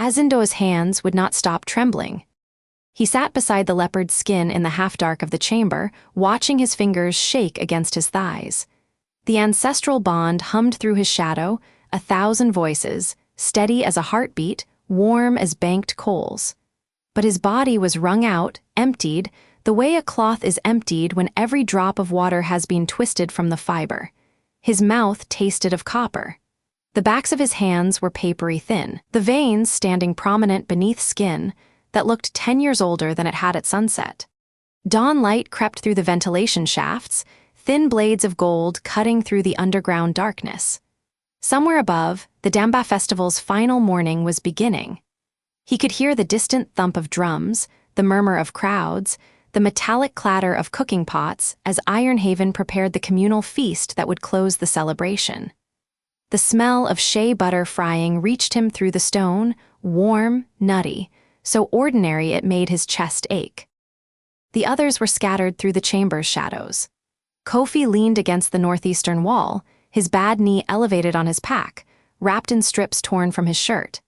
Azindo's hands would not stop trembling. He sat beside the leopard's skin in the half-dark of the chamber, watching his fingers shake against his thighs. The ancestral bond hummed through his shadow, 1,000 voices, steady as a heartbeat, warm as banked coals. But his body was wrung out, emptied, the way a cloth is emptied when every drop of water has been twisted from the fiber. His mouth tasted of copper. The backs of his hands were papery thin, the veins standing prominent beneath skin that looked 10 years older than it had at sunset. Dawn light crept through the ventilation shafts, thin blades of gold cutting through the underground darkness. Somewhere above, the Damba festival's final morning was beginning. He could hear the distant thump of drums, the murmur of crowds, the metallic clatter of cooking pots as Ironhaven prepared the communal feast that would close the celebration. The smell of shea butter frying reached him through the stone, warm, nutty, so ordinary it made his chest ache. The others were scattered through the chamber's shadows. Kofi leaned against the northeastern wall, his bad knee elevated on his pack, wrapped in strips torn from his shirt.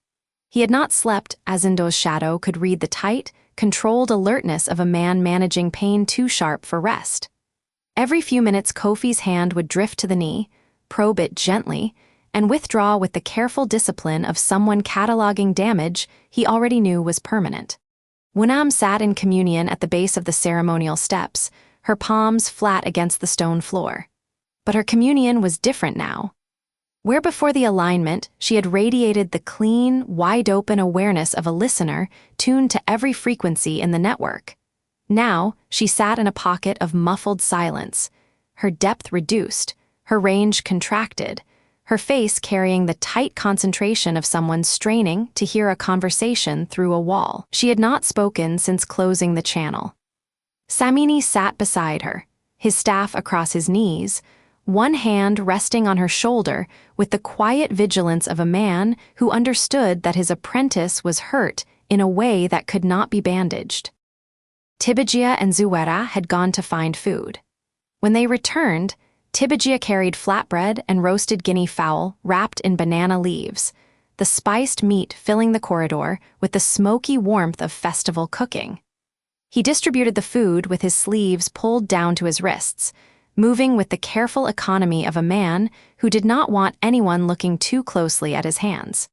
He had not slept. Azindo's shadow could read the tight, controlled alertness of a man managing pain too sharp for rest. Every few minutes Kofi's hand would drift to the knee, probe it gently, and withdraw with the careful discipline of someone cataloging damage he already knew was permanent. WuDon sat in communion at the base of the ceremonial steps, her palms flat against the stone floor. But her communion was different now. Where before the alignment, she had radiated the clean, wide-open awareness of a listener tuned to every frequency in the network. Now, she sat in a pocket of muffled silence, her depth reduced, her range contracted, her face carrying the tight concentration of someone straining to hear a conversation through a wall. She had not spoken since closing the channel. Samini sat beside her, his staff across his knees, one hand resting on her shoulder with the quiet vigilance of a man who understood that his apprentice was hurt in a way that could not be bandaged. Tibijia and Zuwera had gone to find food. When they returned, Tibijia carried flatbread and roasted guinea fowl wrapped in banana leaves, the spiced meat filling the corridor with the smoky warmth of festival cooking. He distributed the food with his sleeves pulled down to his wrists, moving with the careful economy of a man who did not want anyone looking too closely at his hands.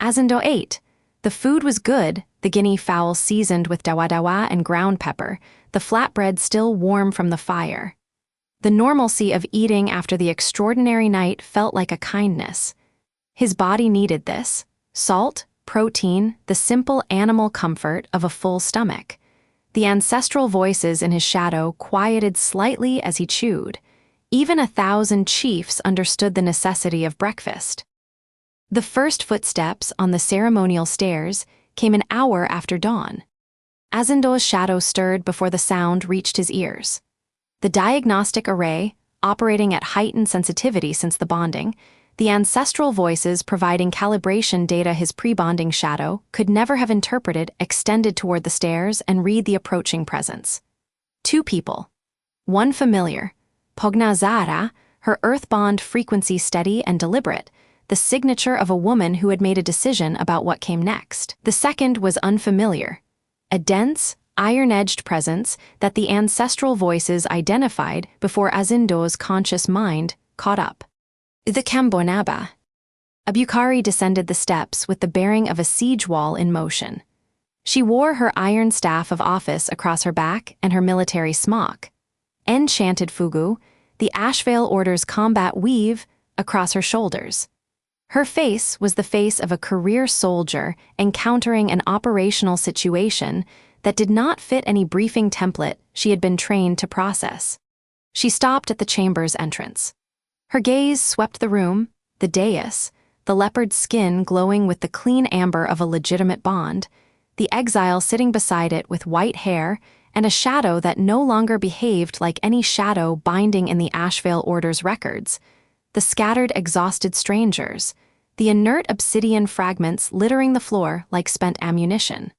Azindo ate. The food was good, the guinea fowl seasoned with dawa and ground pepper, the flatbread still warm from the fire. The normalcy of eating after the extraordinary night felt like a kindness. His body needed this: salt, protein, the simple animal comfort of a full stomach. The ancestral voices in his shadow quieted slightly as he chewed. Even 1,000 chiefs understood the necessity of breakfast. The first footsteps on the ceremonial stairs came an hour after dawn. Azindo's shadow stirred before the sound reached his ears. The diagnostic array, operating at heightened sensitivity since the bonding, the ancestral voices providing calibration data his pre-bonding shadow could never have interpreted, extended toward the stairs and read the approaching presence. 2 people. One familiar, Pogna Zara, her earth bond frequency steady and deliberate, the signature of a woman who had made a decision about what came next. The second was unfamiliar, a dense, iron-edged presence that the ancestral voices identified before Azindo's conscious mind caught up. The Kambonaba. Abukari descended the steps with the bearing of a siege wall in motion. She wore her iron staff of office across her back and her military smock. Enchanted Fugu, the Ashvale Order's combat weave, across her shoulders. Her face was the face of a career soldier encountering an operational situation that did not fit any briefing template she had been trained to process. She stopped at the chamber's entrance. Her gaze swept the room, the dais, the leopard skin glowing with the clean amber of a legitimate bond, the exile sitting beside it with white hair and a shadow that no longer behaved like any shadow binding in the Ashvale Order's records, the scattered, exhausted strangers, the inert obsidian fragments littering the floor like spent ammunition.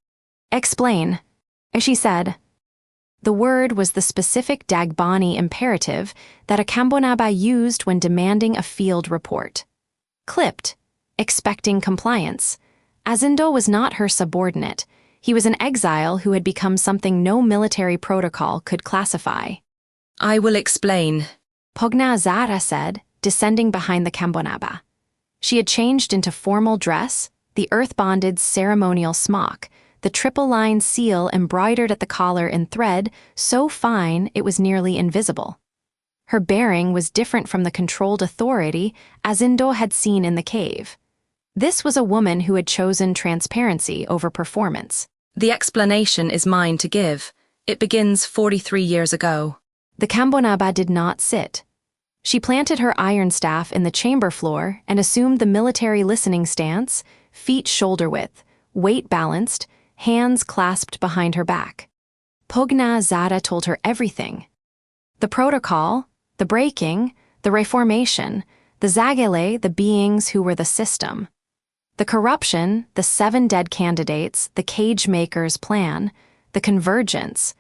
"Explain," she said. The word was the specific Dagbani imperative that a Kambonaba used when demanding a field report. Clipped, expecting compliance, Azindo was not her subordinate. He was an exile who had become something no military protocol could classify. I will explain, Pogna Zara said, descending behind the Kambonaba. She had changed into formal dress, the earth-bonded ceremonial smock, the triple-line seal embroidered at the collar in thread so fine it was nearly invisible. Her bearing was different from the controlled authority Azindo had seen in the cave. This was a woman who had chosen transparency over performance. The explanation is mine to give. It begins 43 years ago. The Kambonaba did not sit. She planted her iron staff in the chamber floor and assumed the military listening stance, feet shoulder-width, weight balanced, hands clasped behind her back. Pogna Zara told her everything. The protocol, the breaking, the reformation, the Zagele, the beings who were the system. The corruption, the 7 dead candidates, the cage maker's plan, the convergence,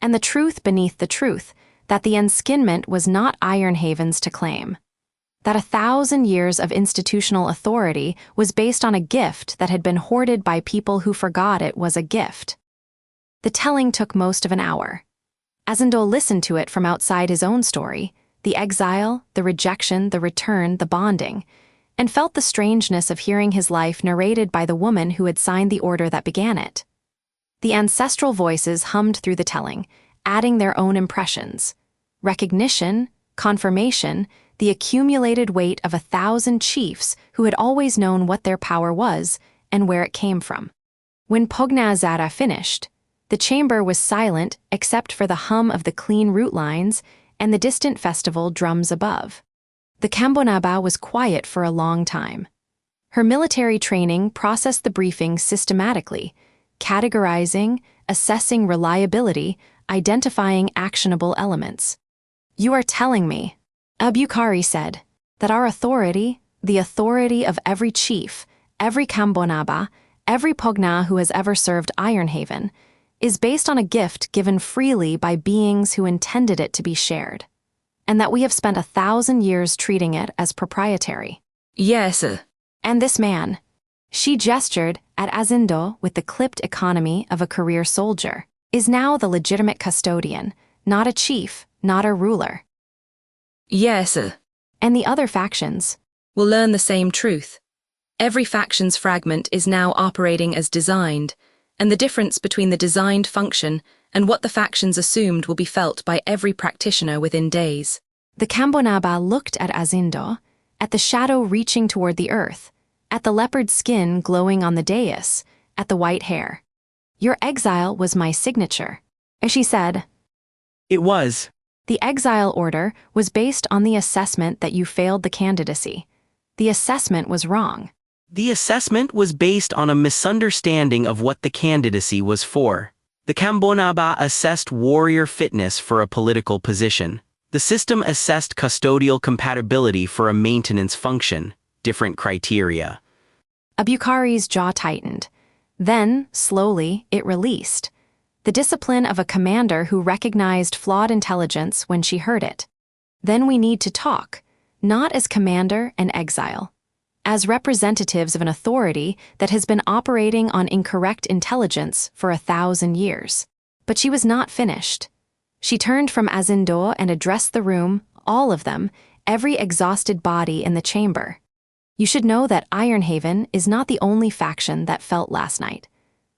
and the truth beneath the truth that the Enskinment was not Ironhaven's to claim. That 1,000 years of institutional authority was based on a gift that had been hoarded by people who forgot it was a gift. The telling took most of an hour. Azindo listened to it from outside his own story, the exile, the rejection, the return, the bonding, and felt the strangeness of hearing his life narrated by the woman who had signed the order that began it. The ancestral voices hummed through the telling, adding their own impressions. Recognition, confirmation, the accumulated weight of 1,000 chiefs who had always known what their power was and where it came from. When Pogna Zara finished, the chamber was silent except for the hum of the clean root lines and the distant festival drums above. The Kambonaba was quiet for a long time. Her military training processed the briefing systematically, categorizing, assessing reliability, identifying actionable elements. "You are telling me," Abukari said, "that our authority, the authority of every chief, every Kambonaba, every Pogna who has ever served Ironhaven, is based on a gift given freely by beings who intended it to be shared, and that we have spent 1,000 years treating it as proprietary." Yes. And this man, she gestured at Azindo with the clipped economy of a career soldier, is now the legitimate custodian, not a chief, not a ruler. Yes. And the other factions Will learn the same truth. Every faction's fragment is now operating as designed, and the difference between the designed function and what the factions assumed will be felt by every practitioner within days. The Kambonaba looked at Azindo, at the shadow reaching toward the earth, at the leopard skin glowing on the dais, at the white hair. "Your exile was my signature," she said. It was. The exile order was based on the assessment that you failed the candidacy. The assessment was wrong. The assessment was based on a misunderstanding of what the candidacy was for. The Kambonaba assessed warrior fitness for a political position. The system assessed custodial compatibility for a maintenance function, different criteria. Abukari's jaw tightened. Then, slowly, it released. The discipline of a commander who recognized flawed intelligence when she heard it. Then we need to talk, not as commander and exile, as representatives of an authority that has been operating on incorrect intelligence for 1,000 years. But she was not finished. She turned from Azindo and addressed the room, all of them, every exhausted body in the chamber. "You should know that Ironhaven is not the only faction that felt last night.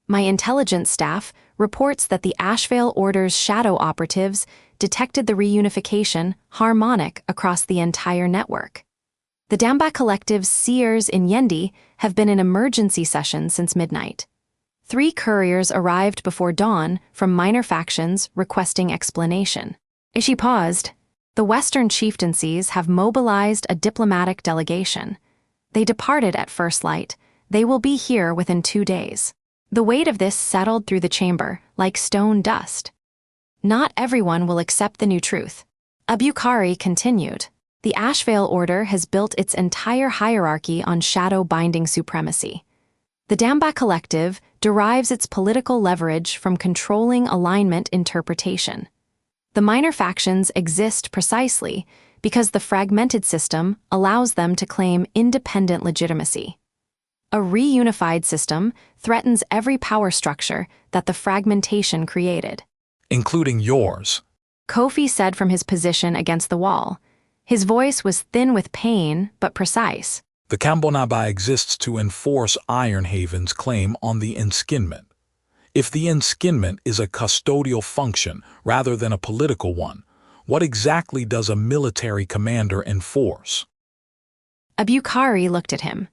My intelligence staff reports that the Ashvale Order's shadow operatives detected the reunification harmonic across the entire network. The Damba Collective's seers in Yendi have been in emergency session since midnight. 3 couriers arrived before dawn from minor factions requesting explanation." She paused. "The Western chieftaincies have mobilized a diplomatic delegation. They departed at first light. They will be here within 2 days." The weight of this settled through the chamber, like stone dust. Not everyone will accept the new truth. Abukari continued. The Ashvale Order has built its entire hierarchy on shadow-binding supremacy. The Damba Collective derives its political leverage from controlling alignment interpretation. The minor factions exist precisely because the fragmented system allows them to claim independent legitimacy. A reunified system threatens every power structure that the fragmentation created. Including yours. Kofi said from his position against the wall. His voice was thin with pain, but precise. The Kambonaba exists to enforce Ironhaven's claim on the Enskinment. If the Enskinment is a custodial function rather than a political one, what exactly does a military commander enforce? Abukari looked at him.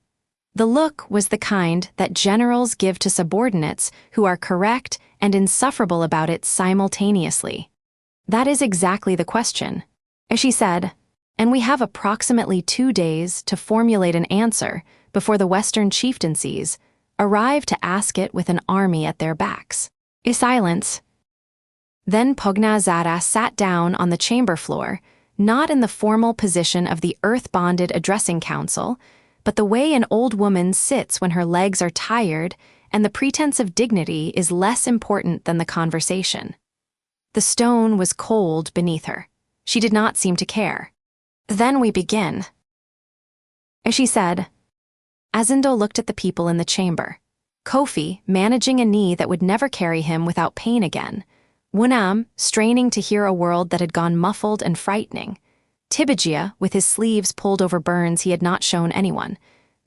The look was the kind that generals give to subordinates who are correct and insufferable about it simultaneously. That is exactly the question. As she said, and we have approximately 2 days to formulate an answer before the Western chieftaincies arrive to ask it with an army at their backs. A silence. Then Pognazara sat down on the chamber floor, not in the formal position of the earth-bonded addressing council, but the way an old woman sits when her legs are tired and the pretense of dignity is less important than the conversation. The stone was cold beneath her. She did not seem to care. Then we begin. As she said, Azindo looked at the people in the chamber. Kofi, managing a knee that would never carry him without pain again. WuDon, straining to hear a world that had gone muffled and frightening. Tibijia, with his sleeves pulled over burns he had not shown anyone.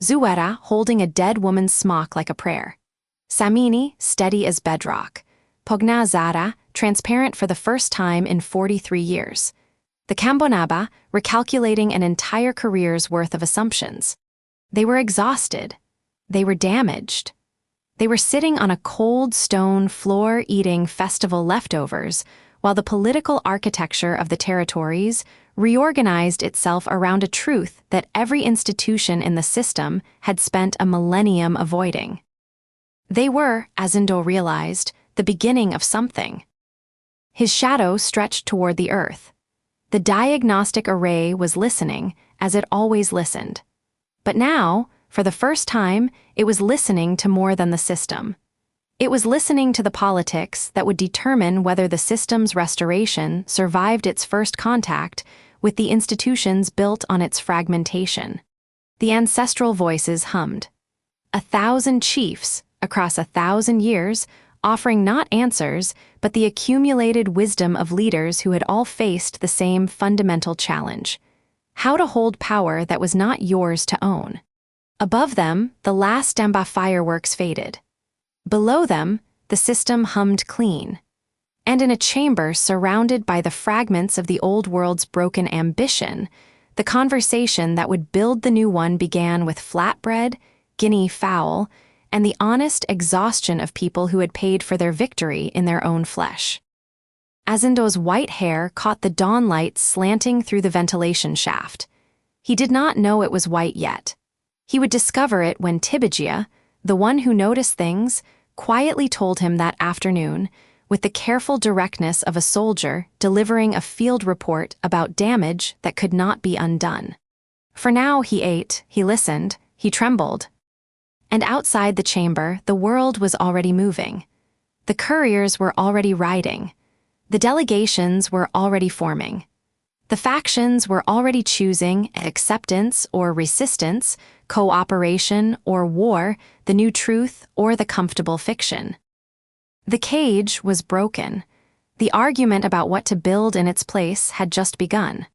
Zuwera, holding a dead woman's smock like a prayer. Samini, steady as bedrock. Pognazara, transparent for the first time in 43 years. The Kambonaba, recalculating an entire career's worth of assumptions. They were exhausted. They were damaged. They were sitting on a cold stone floor eating festival leftovers, while the political architecture of the territories reorganized itself around a truth that every institution in the system had spent a millennium avoiding. They were, Azindo realized, the beginning of something. His shadow stretched toward the earth. The diagnostic array was listening, as it always listened. But now, for the first time, it was listening to more than the system. It was listening to the politics that would determine whether the system's restoration survived its first contact with the institutions built on its fragmentation. The ancestral voices hummed. 1,000 chiefs, across 1,000 years, offering not answers, but the accumulated wisdom of leaders who had all faced the same fundamental challenge: how to hold power that was not yours to own. Above them, the last Demba fireworks faded. Below them, the system hummed clean. And in a chamber surrounded by the fragments of the old world's broken ambition, the conversation that would build the new one began with flatbread, guinea fowl, and the honest exhaustion of people who had paid for their victory in their own flesh. Azindo's white hair caught the dawn light slanting through the ventilation shaft. He did not know it was white yet. He would discover it when Tibijia, the one who noticed things, quietly told him that afternoon, with the careful directness of a soldier delivering a field report about damage that could not be undone. For now he ate, he listened, he trembled. And outside the chamber, the world was already moving. The couriers were already riding. The delegations were already forming. The factions were already choosing acceptance or resistance, cooperation or war, the new truth or the comfortable fiction. The cage was broken. The argument about what to build in its place had just begun.